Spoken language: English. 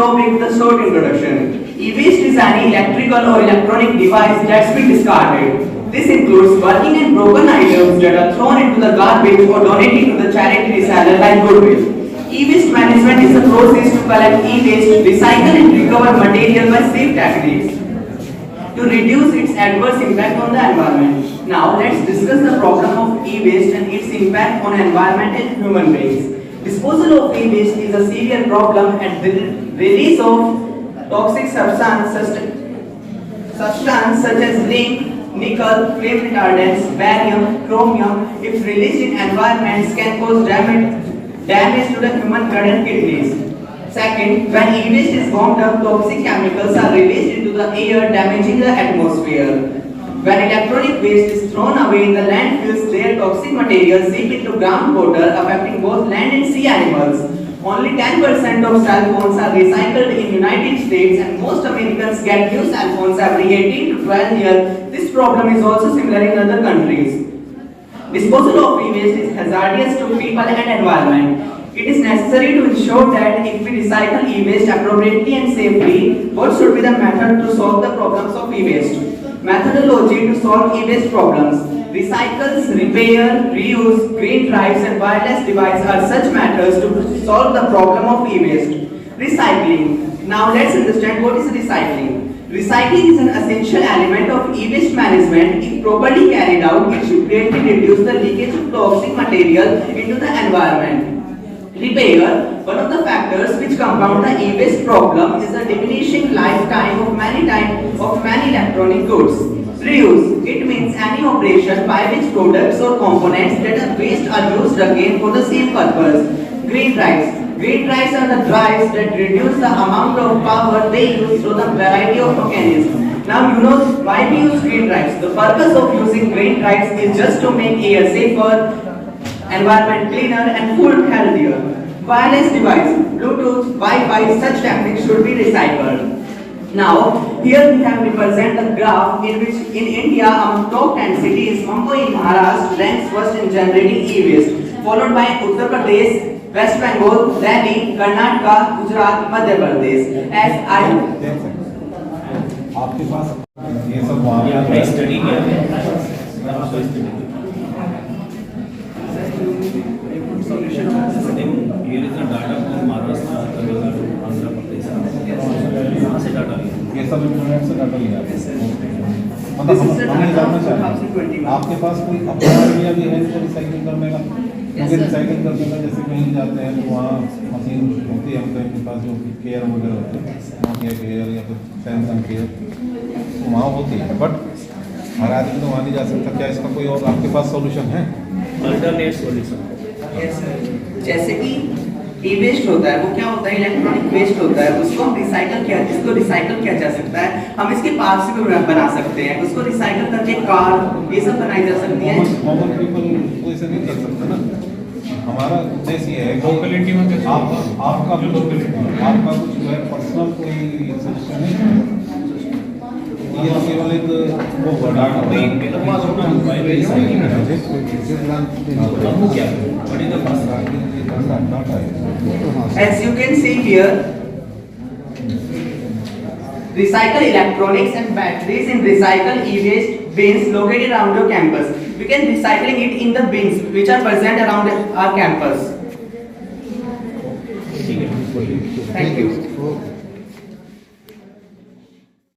now begin the short introduction. E-waste is any electrical or electronic device that's been discarded. This includes working and broken items that are thrown into the garbage or donated to the charity reseller like Goodwill. E-waste management is a process to collect e-waste, recycle and recover material by safe techniques to reduce its adverse impact on the environment. Now let's discuss the problem of e-waste and its impact on environment and human beings. Disposal of e-waste is a serious problem and the release of toxic substance such as zinc, nickel, flame retardants, barium, chromium, if released in environments can cause damage to the human blood and kidneys. Second, when e-waste is warmed up, toxic chemicals are released into the air, damaging the atmosphere. When electronic waste is thrown away in the landfills, their toxic materials seep into groundwater, affecting both land and sea animals. Only 10% of cell phones are recycled in United States, and most Americans get new cell phones every 18 to 12 years. This problem is also similar in other countries. Disposal of e-waste is hazardous to people and environment. It is necessary to ensure that if we recycle e-waste appropriately and safely, what should be the method to solve the problems of e-waste? Methodology to solve e-waste problems. Recycles, repair, reuse, green drives and wireless devices are such methods to solve the problem of e-waste. Recycling. Now let's understand what is recycling. Recycling is an essential element of e-waste management. If properly carried out, it should greatly reduce the leakage of toxic material into the environment. Repair. One of the factors which compound the e-waste problem is the diminishing lifetime of many electronic goods. Reuse. It means any operation by which products or components that are waste are used again for the same purpose. Green drives. Green drives are the drives that reduce the amount of power they use through the variety of mechanisms. Now you know why we use green drives. The purpose of using green drives is just to make air safer, environment cleaner and food healthier. Wireless device, Bluetooth, Wi-Fi, such techniques should be recycled. Now, here we have represent the graph in which in India among top 10 cities, Mumbai in Maharashtra ranks first in generating e-waste, followed by Uttar Pradesh, West Bengal, Delhi, Karnataka, Gujarat, Madhya Pradesh. As I आपके पास ये सब वहाँ study किया है Solution. Here is the data from Maharashtra, Tamil Nadu, Andhra Pradesh. कहाँ से data लिया? ये सब इंटरनेट से डाटा लिया मतलब हम ये जानना चाहते हैं आपके पास कोई अपना आइडिया भी है जो रिसाइकिल करने का क्योंकि रिसाइकिल करने का जैसे कहीं जाते हैं तो वहाँ मशीन होती है उनके पास जो केयर वगैरह होते हैं नोकिया केयर या फिर सैमसंग केयर तो वहाँ होती है बट हर आदमी तो वहाँ नहीं जा सकता क्या इसका कोई और आपके पास सोल्यूशन है? अल्टरनेट सोल्यूशन जैसे कि ई-वेस्ट होता है वो क्या होता है इलेक्ट्रॉनिक वेस्ट होता है उसको हम इसको रिसाइकल किया जा सकता है हम इसके पार्ट्स भी बना सकते हैं उसको रिसाइकल करके कार ये सब बनाई जा सकती है कॉमन पीपल को इसे नहीं कर सकता ना हमारा उद्देश्य ये है लोकलिटी में आपका कुछ जो है पर्सनल कोई सजेशन नहीं ये केवल एक वो बड़ा As you can see here, recycle electronics and batteries in recycle e-waste bins located around your campus. We can recycling it in the bins which are present around our campus. Thank you.